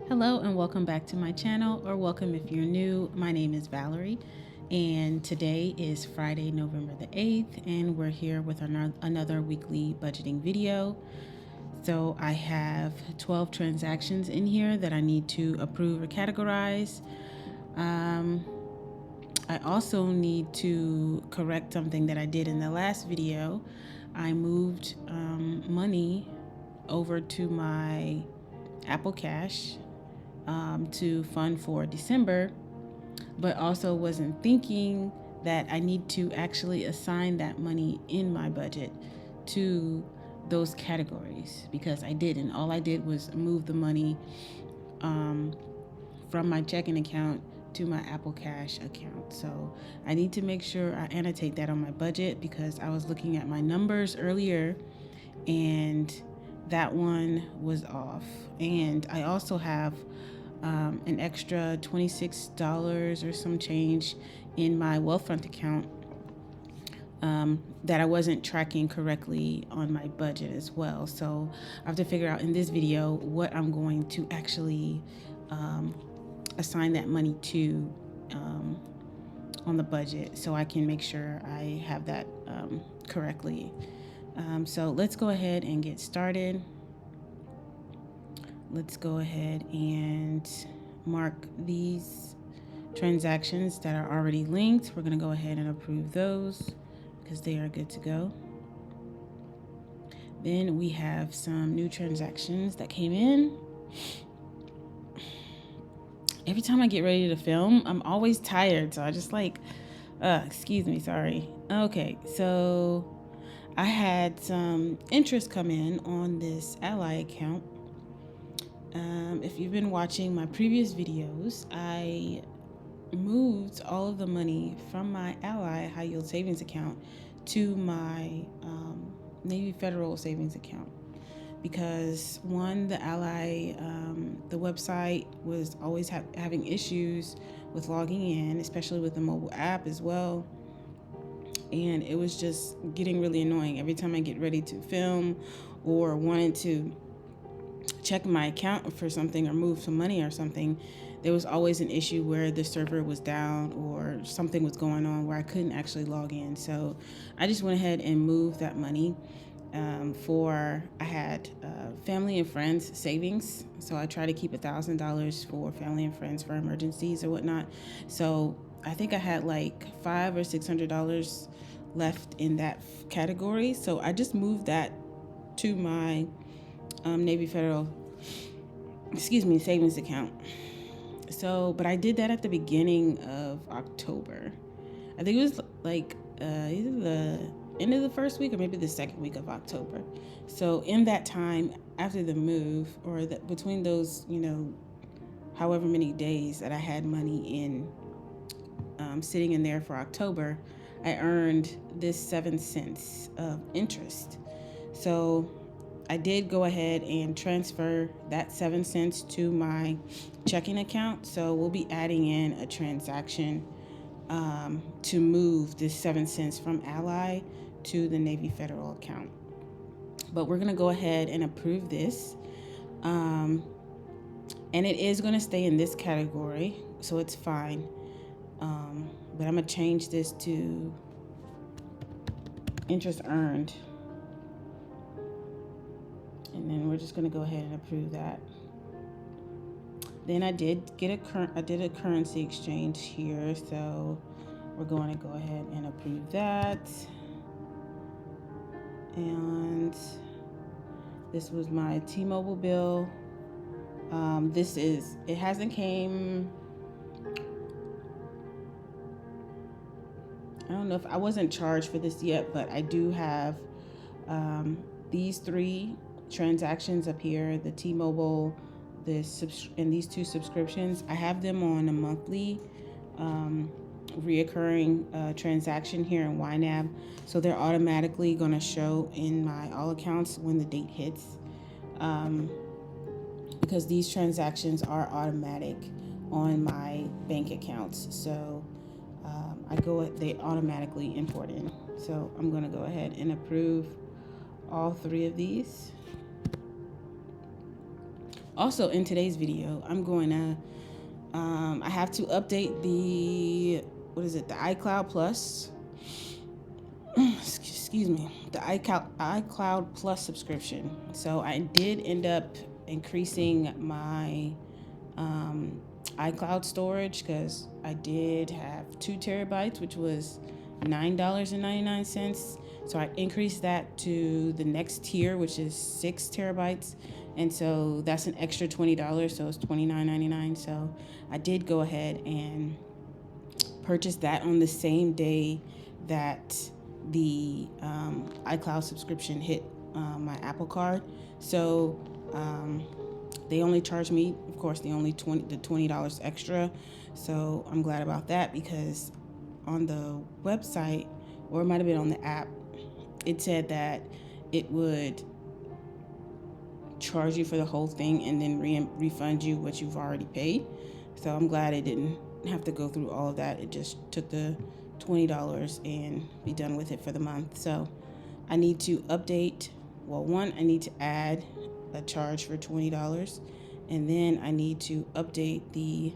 Hello and welcome back to my channel, or welcome if you're new. My name is Valerie and today is Friday, November the 8th, and we're here with another weekly budgeting video. So I have 12 transactions in here that I need to approve or categorize. I also need to correct something that I did in the last video. I moved money over to my Apple Cash to fund for December, but also wasn't thinking that I need to actually assign that money in my budget to those categories, because I didn't. All I did was move the money from my checking account to my Apple Cash account. So I need to make sure I annotate that on my budget, because I was looking at my numbers earlier and that one was off. And I also have an extra $26 or some change in my Wealthfront account that I wasn't tracking correctly on my budget as well. So I have to figure out in this video what I'm going to actually assign that money to on the budget, so I can make sure I have that correctly. So let's go ahead and get started. Let's go ahead and mark these transactions that are already linked. We're going to go ahead and approve those because they are good to go. Then we have some new transactions that came in. Every time I get ready to film, I'm always tired, so I just excuse me, sorry. Okay, so I had some interest come in on this Ally account. If you've been watching my previous videos, I moved all of the money from my Ally high yield savings account to my Navy Federal savings account, because one, the Ally, the website was always having issues with logging in, especially with the mobile app as well. And it was just getting really annoying. Every time I get ready to film or wanted to check my account for something or move some money or something, there was always an issue where the server was down or something was going on where I couldn't actually log in. So I just went ahead and moved that money I had family and friends savings. So I try to keep $1,000 for family and friends for emergencies or whatnot. So I think I had like $500 or $600 left in that category. So I just moved that to my Navy Federal, savings account. So, but I did that at the beginning of October. I think it was like either the end of the first week or maybe the second week of October. So in that time after the move, or between those, however many days that I had money in sitting in there for October, I earned this 7 cents of interest. So I did go ahead and transfer that 7 cents to my checking account. So we'll be adding in a transaction to move this 7 cents from Ally to the Navy Federal account. But we're going to go ahead and approve this. And it is going to stay in this category, so it's fine. But I'm going to change this to interest earned. And then we're just going to go ahead and approve that. Then I did a currency exchange here, so we're going to go ahead and approve that. And this was my T-Mobile bill. It hasn't came. I don't know if I wasn't charged for this yet, but I do have these 3 transactions up here, the T-Mobile, and these 2 subscriptions. I have them on a monthly reoccurring transaction here in YNAB, so they're automatically going to show in my all accounts when the date hits, because these transactions are automatic on my bank accounts. So they automatically import in. So I'm going to go ahead and approve all 3 of these. Also, in today's video, I'm going to, I have to update the iCloud Plus, excuse me, the iCloud Plus subscription. So I did end up increasing my iCloud storage because I did have 2 terabytes, which was $9.99. So I increased that to the next tier, which is 6 terabytes. And so that's an extra $20, so it's $29.99. So I did go ahead and purchase that on the same day that the iCloud subscription hit my Apple Card. So they only charged me, of course, the $20 extra. So I'm glad about that, because on the website, or it might have been on the app, it said that it would charge you for the whole thing and then refund you what you've already paid. So I'm glad it didn't have to go through all of that. It just took the $20 and be done with it for the month. So I need to update. Well, one, I need to add a charge for $20, and then I need to update the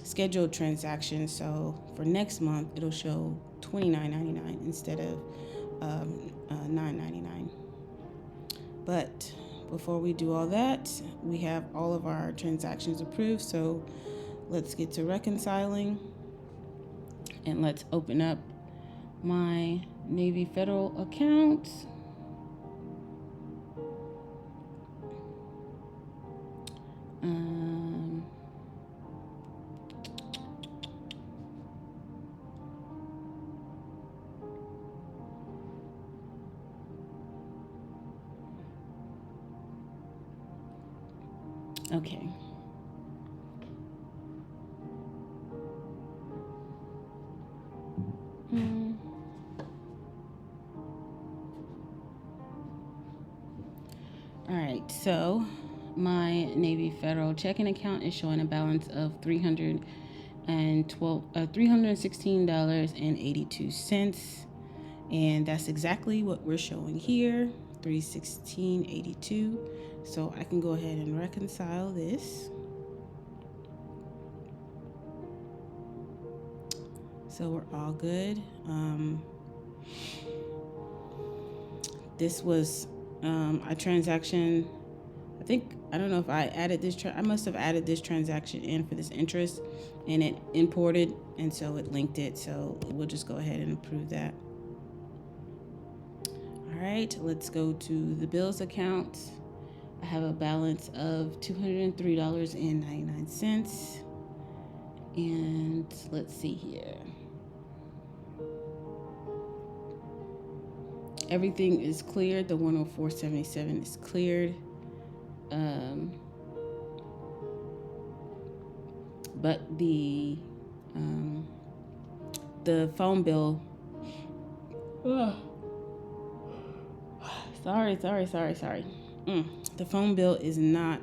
scheduled transactions. So for next month, it'll show $29.99 instead of $9.99. But before we do all that, we have all of our transactions approved. So let's get to reconciling, and let's open up my Navy Federal account. Okay. All right, so my Navy Federal checking account is showing a balance of $316.82, and that's exactly what we're showing here, $316.82. So I can go ahead and reconcile this. So we're all good. This was a transaction. I don't know if I added this. I must have added this transaction in for this interest, and it imported, and so it linked it. So we'll just go ahead and approve that. All right, let's go to the bills account. I have a balance of $203.99. And let's see here. Everything is cleared. The 104.77 is cleared. But the phone bill. Sorry. The phone bill is not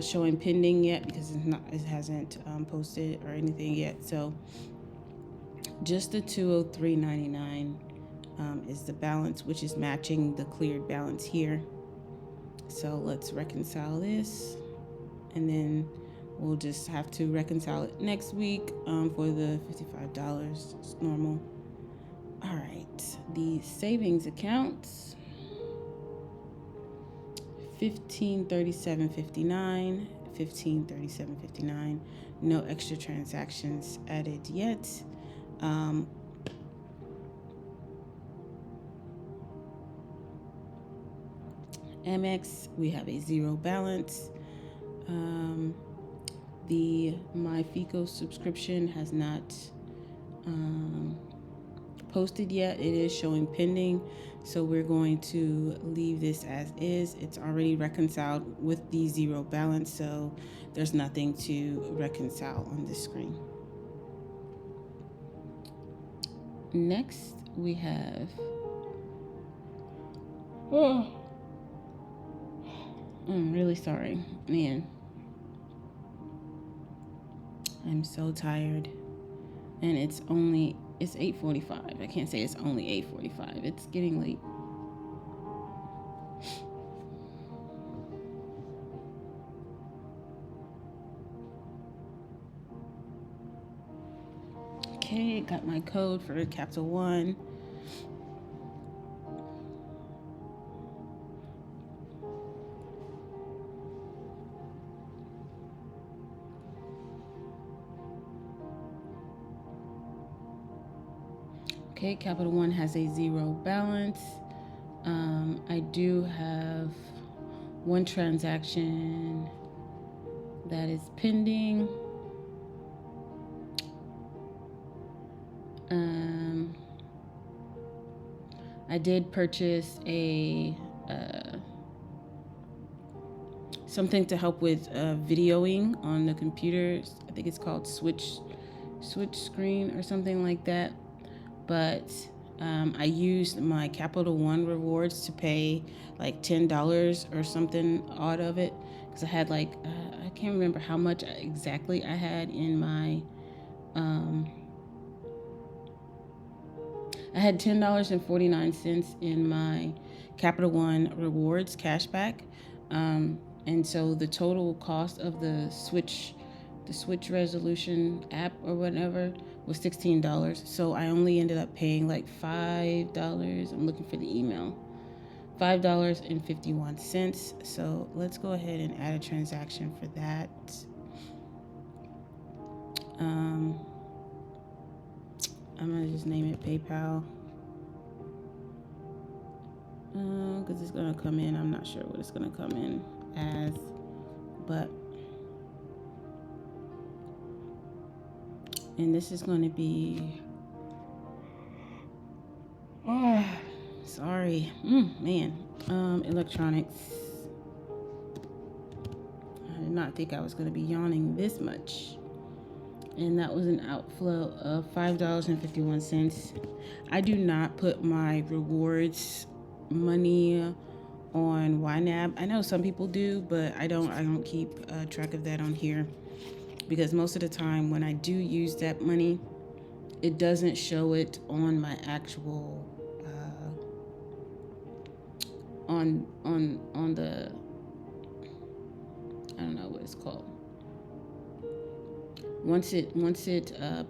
showing pending yet, because it hasn't posted or anything yet. So just the $203.99 is the balance, which is matching the cleared balance here. So let's reconcile this, and then we'll just have to reconcile it next week for the $55. It's normal. All right, the savings accounts. $1537.59. No extra transactions added yet. Amex, we have a 0 balance. The MyFICO subscription has not posted yet. It is showing pending, so we're going to leave this as is. It's already reconciled with the 0 balance, so there's nothing to reconcile on this screen. Next, we have I'm really sorry, man. I'm so tired, and it's 8:45. I can't say it's only 8:45. It's getting late. Okay, got my code for Capital One. Okay, Capital One has a 0 balance. I do have one transaction that is pending. I did purchase a something to help with videoing on the computers. I think it's called Switch Screen or something like that. But I used my Capital One rewards to pay like $10 or something odd of it, because I had like I can't remember how much exactly I had in my I had $10.49 in my Capital One rewards cashback, and so the total cost of the Switch resolution app or whatever was $16. So I only ended up paying like $5. I'm looking for the email. $5.51. So let's go ahead and add a transaction for that. I'm gonna just name it PayPal, because it's gonna come in. I'm not sure what it's gonna come in as, but and this is going to be electronics. I did not think I was going to be yawning this much. And that was an outflow of $5.51. I do not put my rewards money on YNAB. I know some people do, but I don't keep track of that on here, because most of the time when I do use that money, it doesn't show it on my actual on the, I don't know what it's called. Once it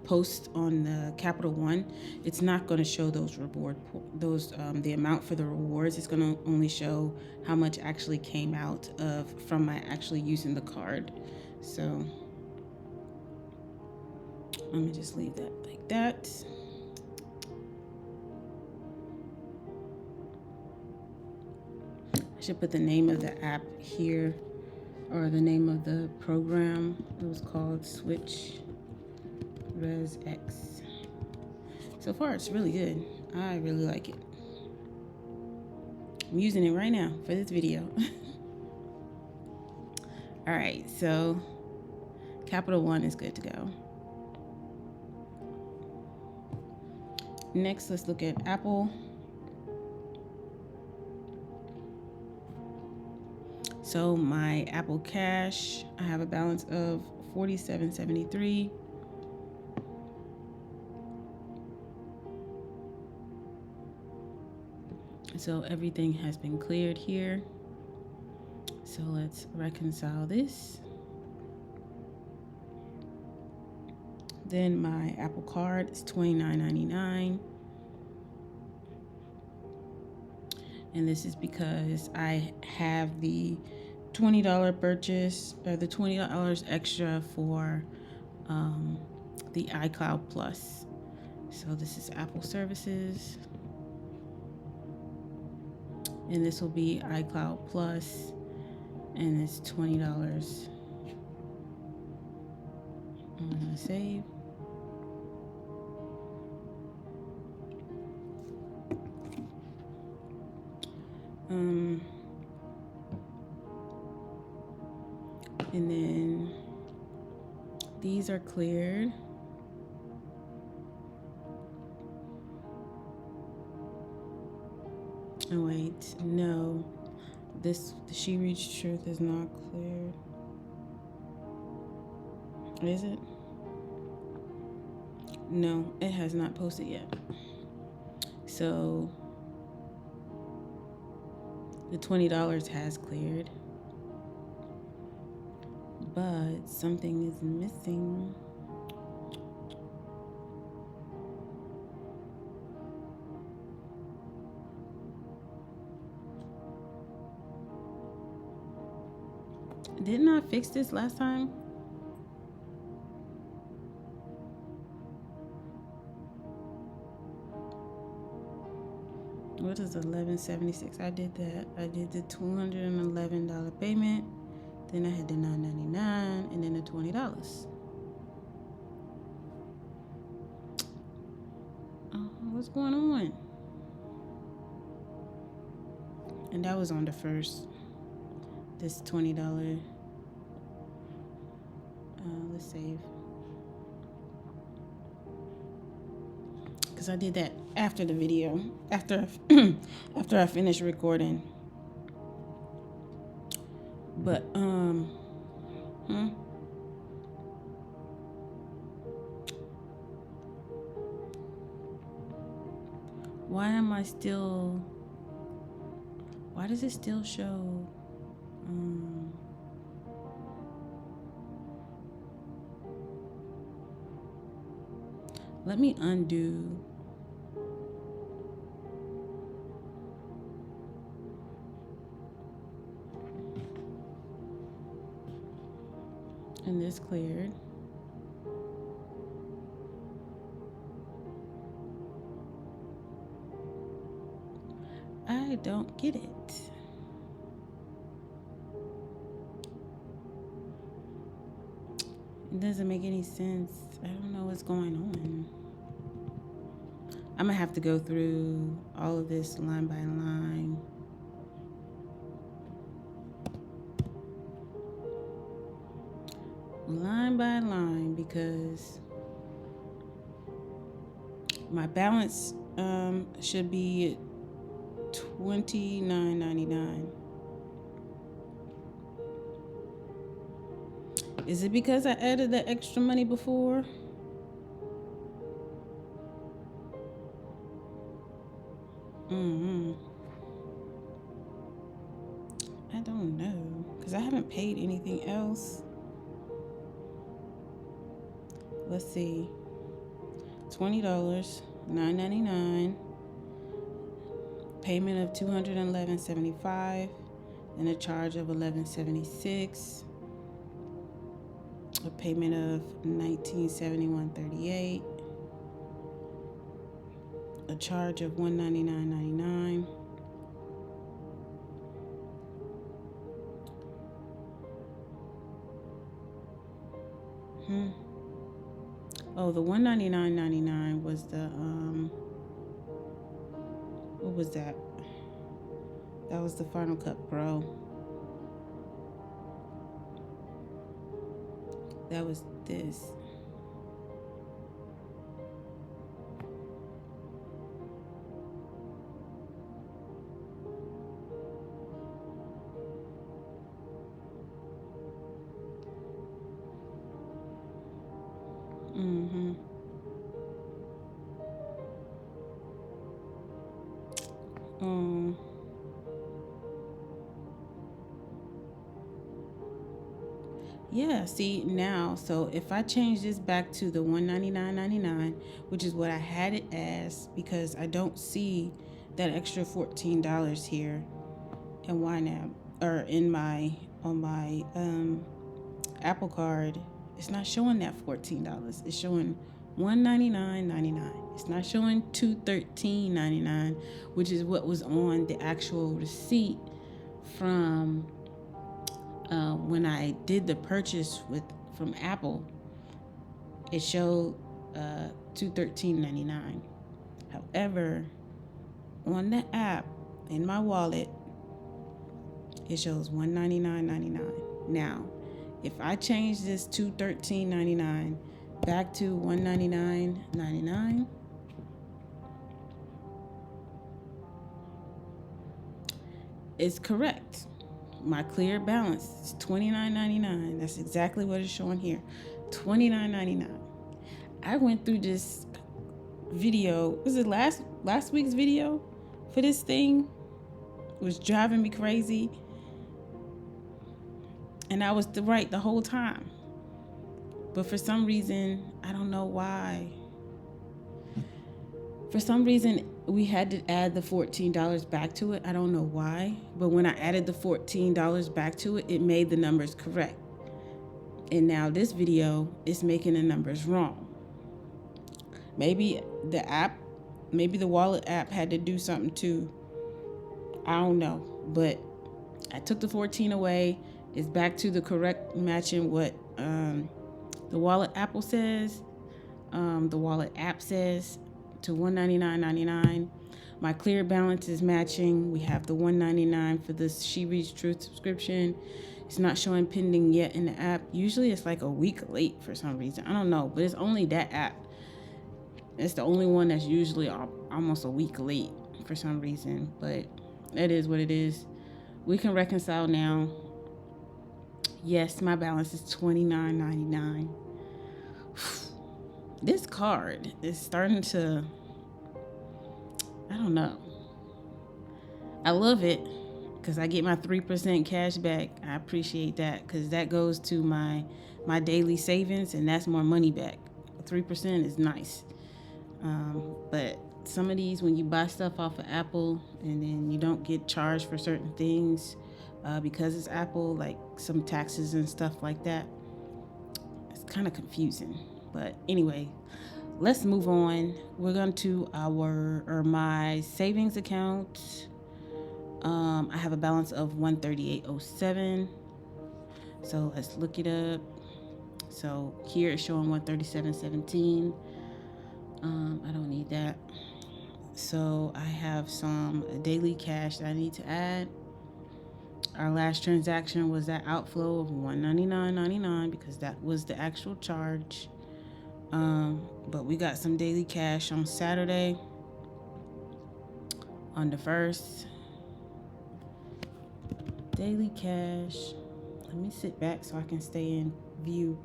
posts on the Capital One, it's not going to show those the amount for the rewards. It's going to only show how much actually came out from my actually using the card. So let me just leave that like that. I should put the name of the app here, or the name of the program. It was called Switch Res X. So far, it's really good. I really like it. I'm using it right now for this video. All right, so Capital One is good to go. Next, let's look at Apple. So my Apple Cash, I have a balance of $47.73. So everything has been cleared here. So let's reconcile this. Then my Apple Card is $29.99. And this is because I have the $20 purchase, or the $20 extra for the iCloud Plus. So this is Apple Services. And this will be iCloud Plus, and it's $20. I'm gonna save. And then these are cleared. Oh wait, no. This She Reached Truth is not cleared. Is it? No, it has not posted yet. So the $20 has cleared, but something is missing. Didn't I fix this last time? What is $11.76? I did that. I did the $211 payment. Then I had the $9.99 and then the $20. What's going on? And that was on the first. This $20. Let's save. Because I did that after the video. After I finished recording. But why does it still show let me undo. And this cleared. I don't get it. It doesn't make any sense. I don't know what's going on. I'm gonna have to go through all of this line by line. Line by line, because my balance should be $29.99. Is it because I added the extra money before? I don't know, because I haven't paid anything else. Let's see. $20, $9.99. Payment of $211.75. And a charge of $11.76. A payment of $19.71.38. A charge of $199.99. Oh, the $199.99 was the what was that? That was the Final Cut Pro. That was this. Yeah, see now, so if I change this back to the $199.99, which is what I had it as, because I don't see that extra $14 here in YNAB, or on my Apple Card. It's not showing that $14. It's showing $199.99. It's not showing $213.99, which is what was on the actual receipt from when I did the purchase from Apple. It showed $213.99. However, on the app in my wallet, it shows $199.99. Now, if I change this $213.99 back to $199.99, it's correct. My clear balance is $29.99. That's exactly what it's showing here. $29.99. I went through this video. Was it last week's video for this thing? It was driving me crazy. And I was right the whole time. But for some reason, I don't know why. For some reason, we had to add the $14 back to it. I don't know why, but when I added the $14 back to it, it made the numbers correct. And now this video is making the numbers wrong. Maybe the wallet app had to do something too. I don't know, but I took the 14 away. It's back to the correct matching what the wallet Apple says, the wallet app says, to $199.99. My clear balance is matching. We have the $199 for this She Reads Truth subscription. It's not showing pending yet in the app. Usually it's like a week late for some reason. I don't know, but it's only that app. It's the only one that's usually almost a week late for some reason, but it is what it is. We can reconcile now. Yes, my balance is $29.99. This card is starting to, I don't know. I love it because I get my 3% cash back. I appreciate that because that goes to my daily savings, and that's more money back. 3% is nice. But some of these, when you buy stuff off of Apple and then you don't get charged for certain things because it's Apple, like some taxes and stuff like that, it's kind of confusing. But anyway, let's move on. We're going to my savings account. I have a balance of $138.07. So let's look it up. So here it's showing $137.17. I don't need that. So I have some daily cash that I need to add. Our last transaction was that outflow of $199.99 because that was the actual charge. But we got some daily cash on Saturday on the 1st. Daily cash. Let me sit back so I can stay in view.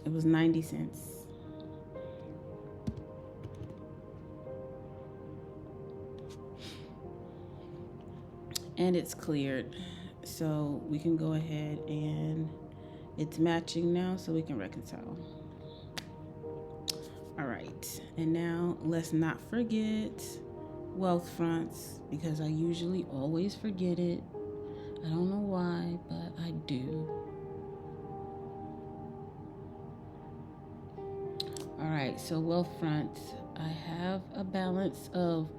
It was 90 cents. And it's cleared. So we can go ahead and it's matching now, so we can reconcile. All right. And now let's not forget wealth fronts because I usually always forget it. I don't know why, but I do. All right, so wealth front, I have a balance of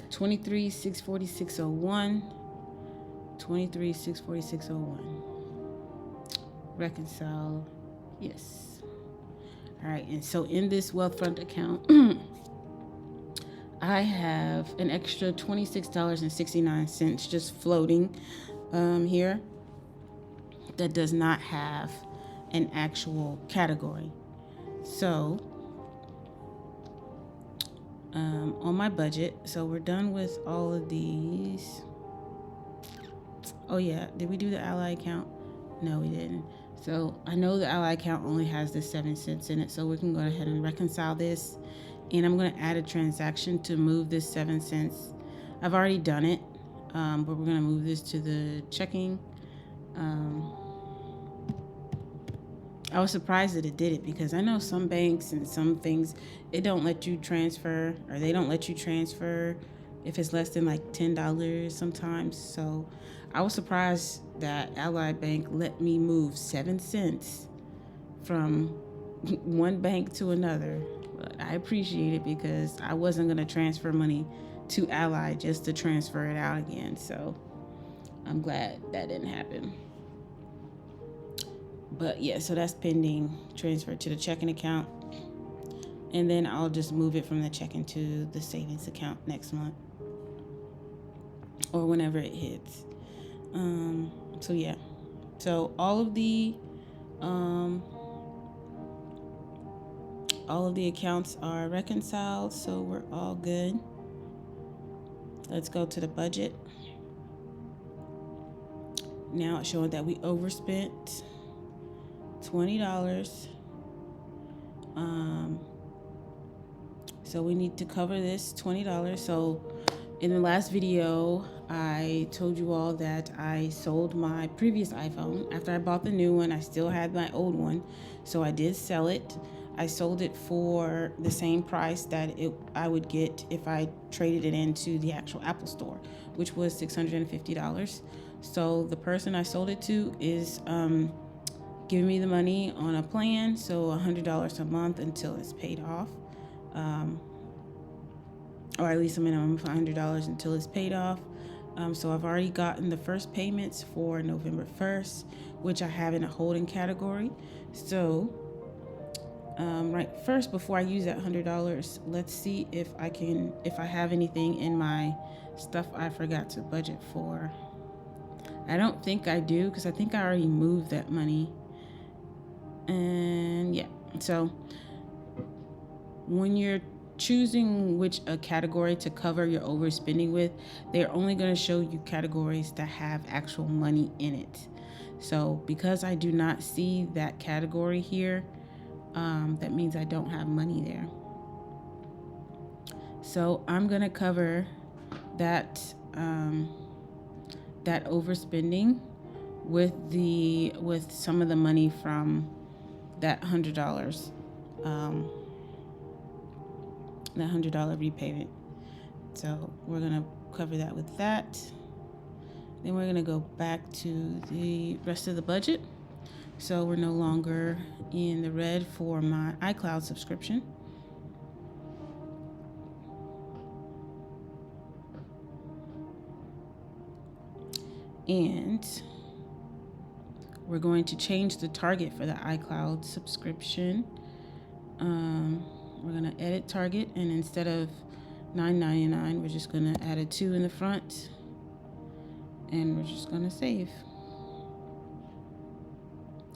$23,646.01. $23,646.01. Reconcile, yes. All right, and so in this wealth front account, I have an extra $26.69 just floating here that does not have an actual category. So on my budget, so we're done with all of these. Oh yeah, did we do the Ally account? No, we didn't. So I know the Ally account only has the 7 cents in it, so we can go ahead and reconcile this. And I'm going to add a transaction to move this 7 cents. I've already done it, but we're going to move this to the checking. I was surprised that it did it because I know some banks and some things, it don't let you transfer, or they don't let you transfer if it's less than like $10 sometimes. So I was surprised that Ally Bank let me move 7 cents from one bank to another. But I appreciate it because I wasn't going to transfer money to Ally just to transfer it out again. So I'm glad that didn't happen. But yeah, so that's pending transfer to the checking account. And then I'll just move it from the checking to the savings account next month or whenever it hits. So yeah, so all of the accounts are reconciled, so we're all good. Let's go to the budget. Now it's showing that we overspent $20. So we need to cover this $20. So in the last video, I told you all that I sold my previous iPhone. After I bought the new one, I still had my old one, so I did sell it. I sold it for the same price that I would get if I traded it into the actual Apple Store, which was $650. So the person I sold it to is giving me the money on a plan, so $100 a month until it's paid off, or at least a minimum of $100 until it's paid off. So I've already gotten the first payments for November 1st, which I have in a holding category. So right first, before I use that $100, let's see if I have anything in my stuff I forgot to budget for. I don't think I do, because I think I already moved that money. And yeah, so when you're choosing which category to cover your overspending with, they're only going to show you categories that have actual money in it. So because I do not see that category here, that means I don't have money there. So I'm going to cover that that overspending with some of the money from that $100. That $100 repayment. So we're gonna cover that with that. Then we're gonna go back to the rest of the budget. So we're no longer in the red for my iCloud subscription. And we're going to change the target for the iCloud subscription. We're going to edit target, and instead of $9.99, we're just going to add a 2 in the front, and we're just going to save.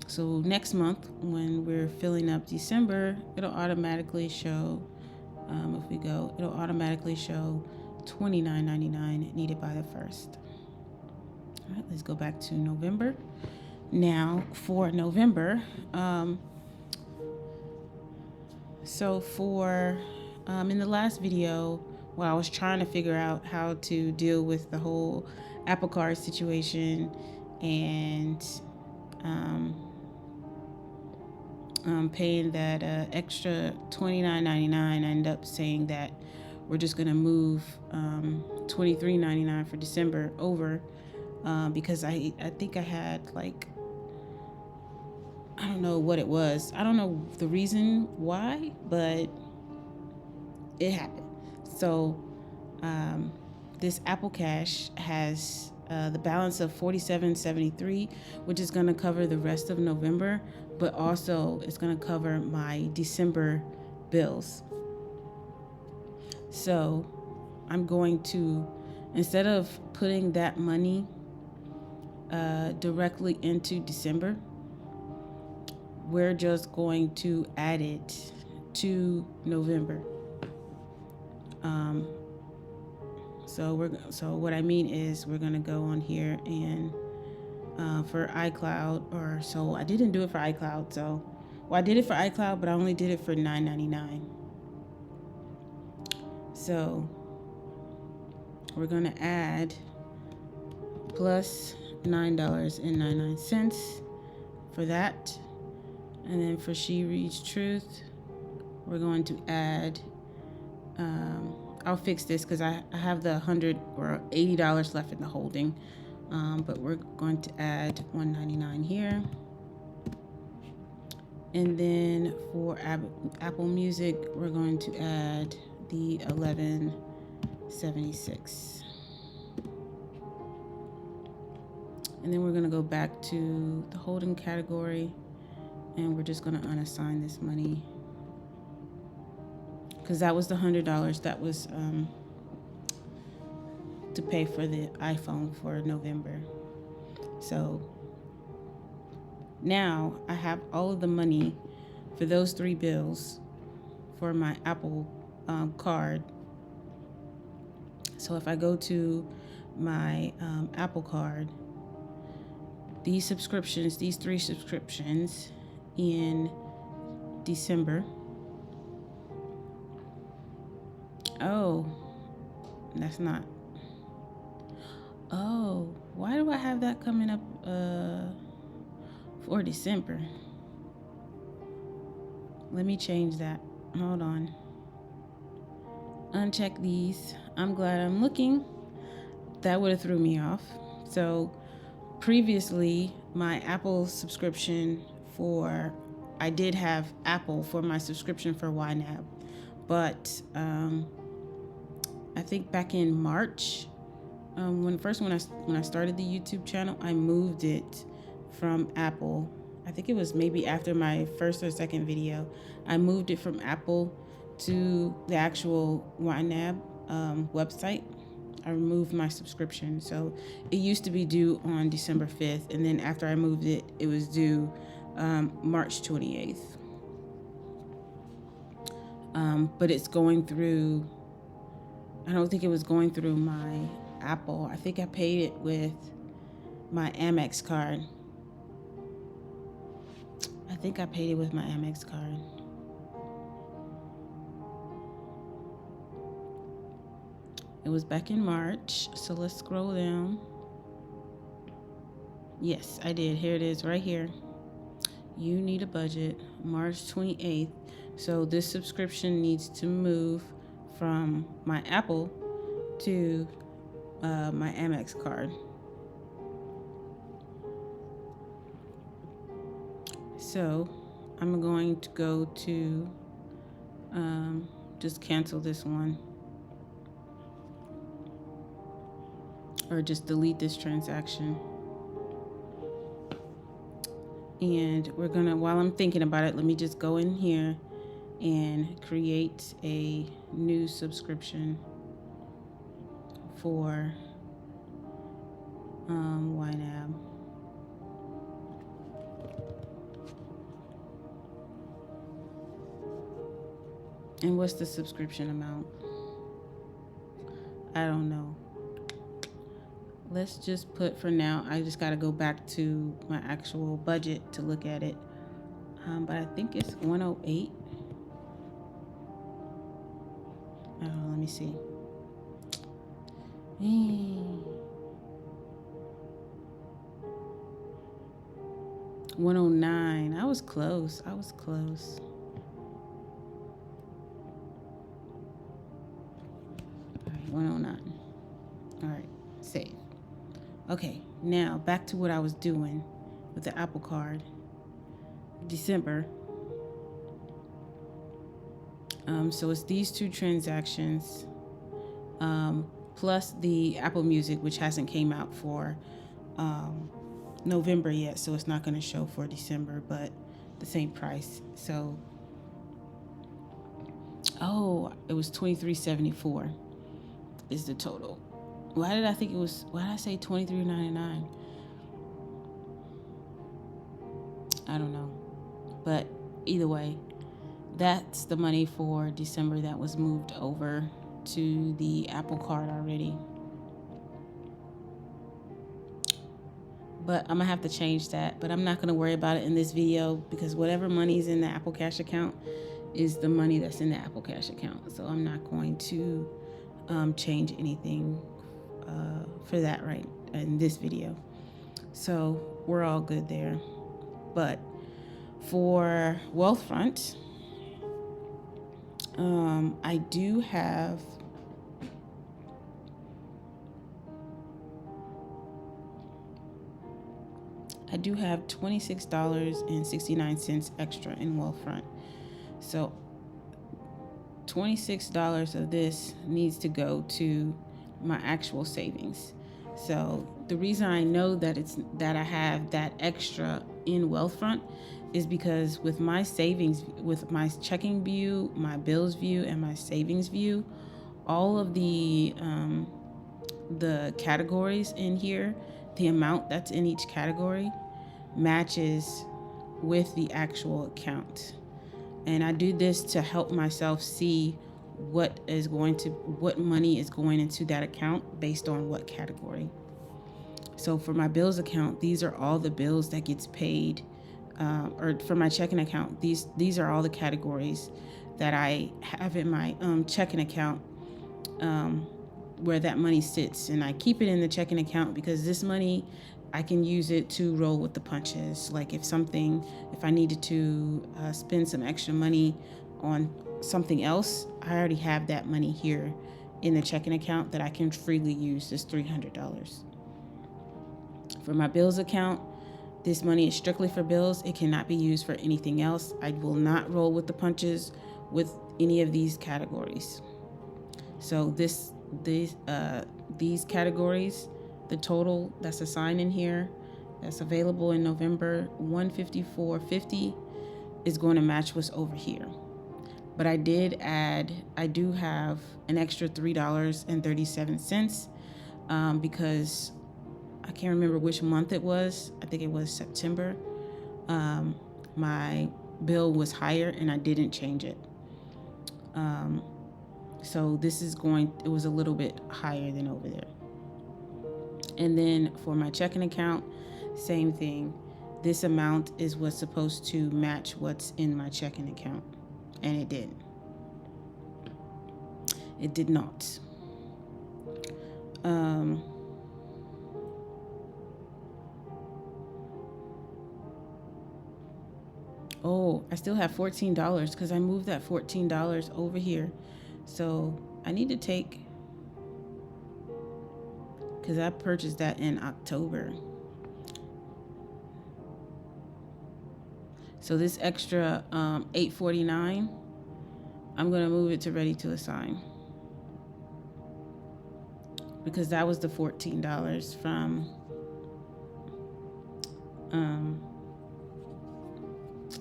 So next month, when we're filling up December, it'll automatically show, if we go, it'll automatically show $29.99 needed by the 1st. All right, let's go back to November. Now for November, so for in the last video, while I was trying to figure out how to deal with the whole Apple Card situation and paying that extra $29.99, I ended up saying that we're just gonna move $23.99 for December over, because I think I had, like, I don't know what it was. I don't know the reason why, but it happened. So this Apple Cash has the balance of $47.73, which is going to cover the rest of November, but also it's going to cover my December bills. So I'm going to, instead of putting that money directly into December, we're just going to add it to November. So what I mean is, we're gonna go on here and for iCloud, so I didn't do it for iCloud. I did it for iCloud, but I only did it for $9.99. So we're gonna add plus $9.99 for that. And then for She Reads Truth, we're going to add, I'll fix this because I have the $100 or $80 left in the holding, but we're going to add $1.99 here. And then for Apple Music, we're going to add the $11.76. And then we're going to go back to the holding category, and we're just going to unassign this money, because that was the $100 that was to pay for the iPhone for November. So now I have all of the money for those 3 bills for my Apple card. So if I go to my Apple card, these 3 subscriptions in December. Oh, that's not. Oh, why do I have that coming up for December? Let me change that. Hold on. Uncheck these. I'm glad I'm looking. That would have threw me off. So previously, my Apple subscription I did have Apple for my subscription for YNAB, but I think back in March, when I started the YouTube channel, I moved it from Apple. I think it was maybe after my first or second video. I moved it from Apple to the actual YNAB website. I removed my subscription. So it used to be due on December 5th. And then after I moved it, it was due March 28th. But it's going through, I don't think it was going through my Apple. I think I paid it with my Amex card. It was back in March. So let's scroll down. Yes, I did. Here it is right here. You need a budget, March 28th. So this subscription needs to move from my Apple to my Amex card. So I'm going to go to just cancel this one, or just delete this transaction. And we're gonna, while I'm thinking about it, let me just go in here and create a new subscription for YNAB. And what's the subscription amount? I don't know. Let's just put, for now, I just got to go back to my actual budget to look at it. But I think it's 108. Let me see. 109. I was close. All right, 109. All right, save. Okay, now back to what I was doing with the Apple Card. December. So it's these two transactions, plus the Apple Music, which hasn't came out for November yet, so it's not going to show for December, but the same price. So, it was $23.74 is the total. Why did I say $23.99? I don't know. But either way, that's the money for December that was moved over to the Apple Card already. But I'm gonna have to change that, but I'm not gonna worry about it in this video, because whatever money is in the Apple Cash account is the money that's in the Apple Cash account. So I'm not going to change anything for that right in this video. So we're all good there. But for Wealthfront, I do have $26.69 extra in Wealthfront. So $26 of this needs to go to my actual savings. So the reason I know that I have that extra in Wealthfront is because with my savings, with my checking view, my bills view, and my savings view, all of the categories in here, the amount that's in each category matches with the actual account. And I do this to help myself see what money is going into that account based on what category. So for my bills account, these are all the bills that gets paid, or for my checking account, these are all the categories that I have in my checking account, where that money sits, and I keep it in the checking account because this money, I can use it to roll with the punches. Like if I needed to spend some extra money on something else, I already have that money here in the checking account that I can freely use, this $300. For my bills account, this money is strictly for bills. It cannot be used for anything else. I will not roll with the punches with any of these categories. So these categories, the total that's assigned in here, that's available in November, $154.50, is going to match what's over here. But I do have an extra $3.37 because I can't remember which month it was. I think it was September. My bill was higher and I didn't change it. So it was a little bit higher than over there. And then for my checking account, same thing. This amount is what's supposed to match what's in my checking account. And it didn't. It did not. Oh, I still have $14 because I moved that $14 over here. So I need to take, because I purchased that in October. So this extra $8.49, I'm going to move it to ready to assign, because that was the $14 from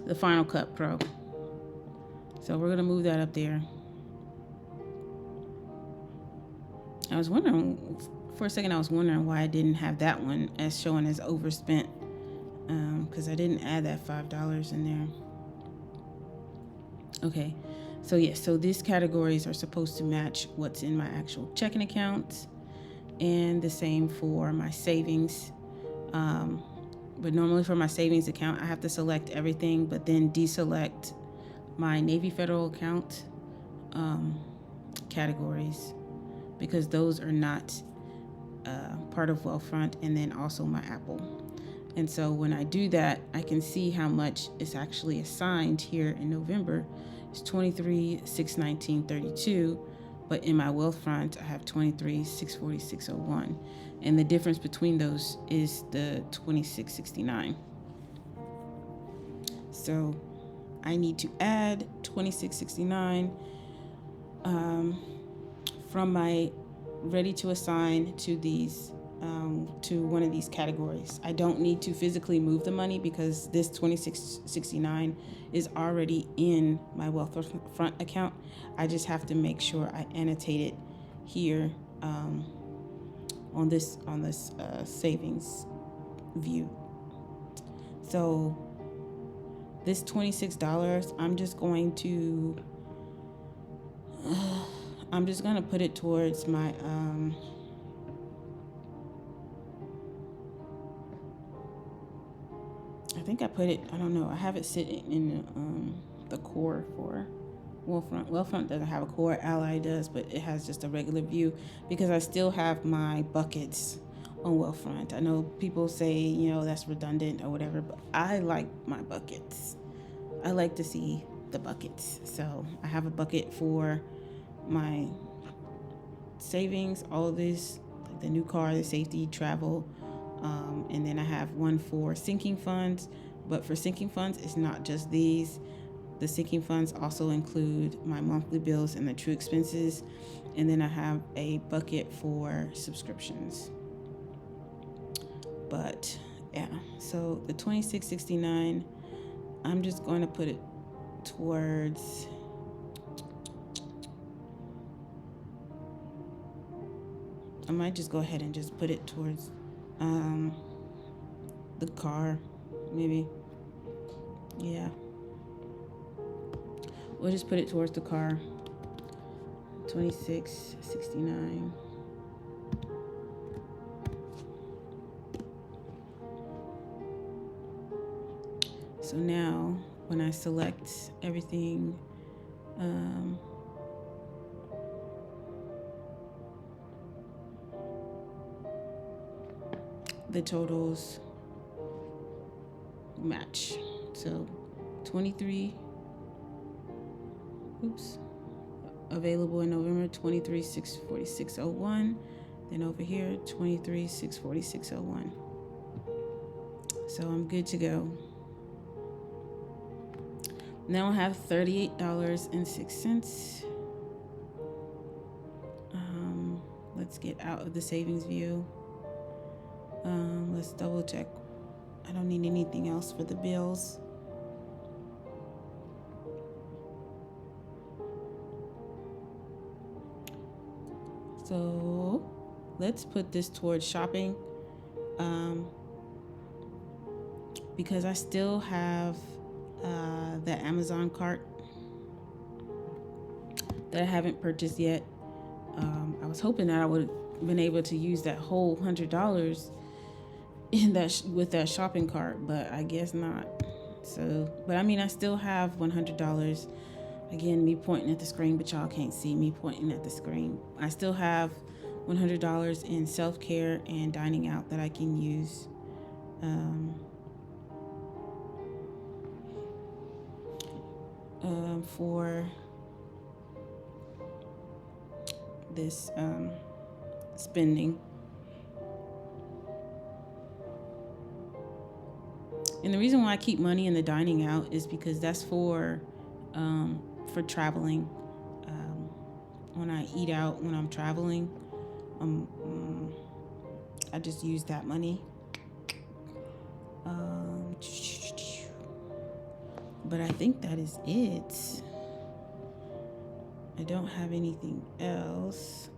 the Final Cut Pro. So we're going to move that up there. I was wondering, for a second, why I didn't have that one as showing as overspent, because I didn't add that $5 in there. Okay, so yes, so these categories are supposed to match what's in my actual checking account, and the same for my savings. But normally for my savings account, I have to select everything, but then deselect my Navy Federal account categories, because those are not part of Wealthfront, and then also my Apple. And so when I do that, I can see how much is actually assigned here in November. It's $23,619.32, but in my Wealthfront, I have $23,646.01. And the difference between those is the $26.69. So I need to add $26.69 from my ready to assign to these to one of these categories. I don't need to physically move the money because this $26.69 is already in my Wealthfront account. I just have to make sure I annotate it here on this savings view. So this $26, I'm just going to put it towards my I think I put it, I don't know, I have it sitting in the core for Wealthfront. Wealthfront doesn't have a core, Ally does, but it has just a regular view because I still have my buckets on Wealthfront. I know people say, that's redundant or whatever, but I like my buckets. I like to see the buckets. So I have a bucket for my savings, all of this, like the new car, the safety, travel, and then I have one for sinking funds. But for sinking funds, it's not just these. The sinking funds also include my monthly bills and the true expenses. And then I have a bucket for subscriptions. But yeah, so the $26.69, I'm just going to put it towards I might just go ahead and just put it towards the car, maybe. Yeah. We'll just put it towards the car. $26.69. So now when I select everything, the totals match. So 23, available in November, 23,646.01. Then over here, 23,646.01. So I'm good to go. Now I have $38.06. Let's get out of the savings view. Let's double check. I don't need anything else for the bills. So let's put this towards shopping, because I still have the Amazon cart that I haven't purchased yet. I was hoping that I would have been able to use that whole $100 in that with that shopping cart, but I guess not. So, but I mean, I still have $100. Again, me pointing at the screen, but y'all can't see me pointing at the screen. I still have $100 in self-care and dining out that I can use. For this spending. And the reason why I keep money in the dining out is because that's for traveling. When I eat out when I'm traveling, I just use that money. But I think that is it. I don't have anything else.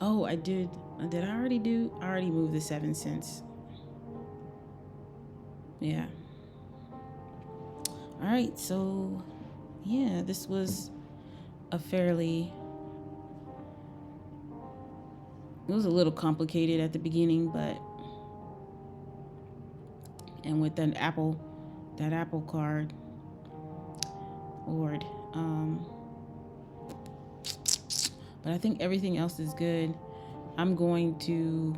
Oh, I did. Did I already do? I already moved the 7 cents. Yeah. All right. So, yeah, this was a fairly. It was a little complicated at the beginning, but. And with that Apple card, Lord. But I think everything else is good. I'm going to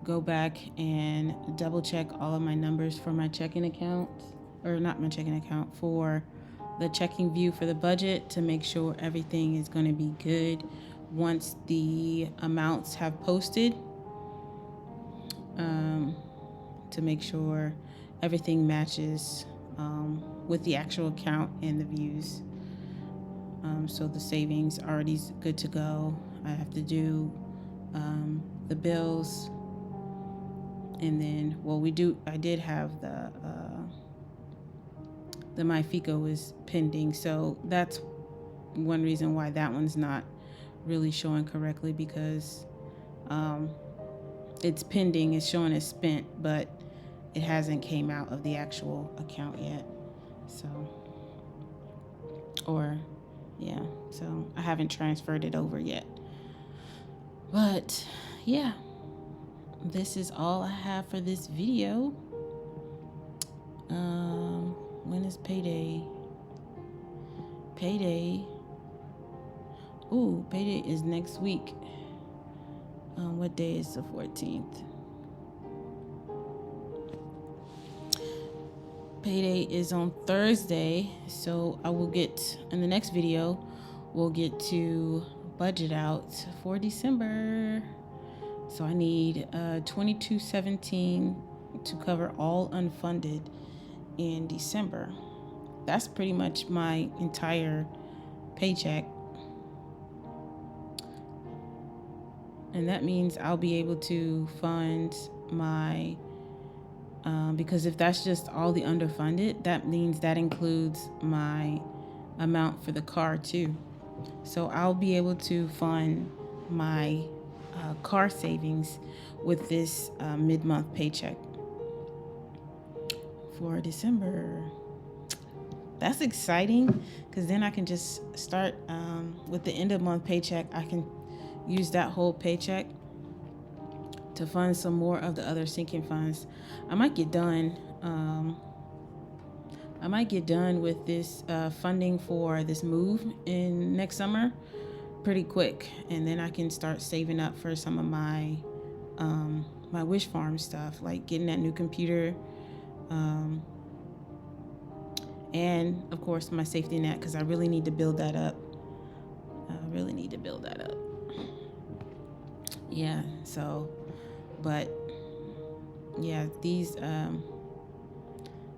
go back and double check all of my numbers for my checking account, or not my checking account, for the checking view for the budget to make sure everything is going to be good once the amounts have posted, to make sure everything matches with the actual account and the views. So the savings already good to go. I have to do the bills, and then I did have the MyFICO is pending, so that's one reason why that one's not really showing correctly, because it's pending. It's showing as spent, but it hasn't came out of the actual account yet. So I haven't transferred it over yet. But yeah, this is all I have for this video. When is payday? Payday is next week. What day is the 14th? Payday is on Thursday, so I will get, in the next video, we'll get to budget out for December. So I need $22.17 to cover all unfunded in December. That's pretty much my entire paycheck. And that means I'll be able to fund my, because if that's just all the underfunded, that means that includes my amount for the car too. So I'll be able to fund my car savings with this mid-month paycheck for December. That's exciting, because then I can just start with the end of month paycheck. I can use that whole paycheck to fund some more of the other sinking funds. I might get done. I might get done with this funding for this move in next summer pretty quick, and then I can start saving up for some of my my wish farm stuff, like getting that new computer, and of course my safety net, because I really need to build that up. Yeah, so, but yeah, these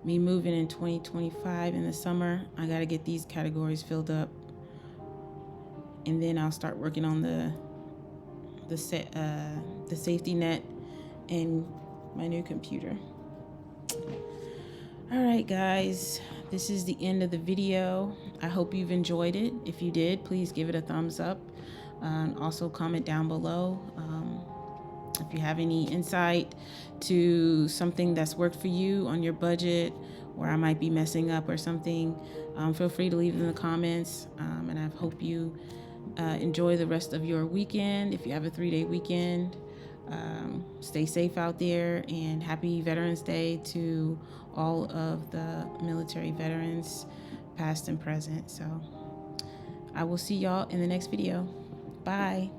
me moving in 2025 in the summer, I got to get these categories filled up, and then I'll start working on the safety net and my new computer. All right, guys, this is the end of the video. I hope you've enjoyed it. If you did, please give it a thumbs up, and also comment down below if you have any insight to something that's worked for you on your budget, where I might be messing up or something. Feel free to leave it in the comments, and I hope you enjoy the rest of your weekend. If you have a 3-day weekend, stay safe out there, and happy Veterans Day to all of the military veterans, past and present. So I will see y'all in the next video. Bye.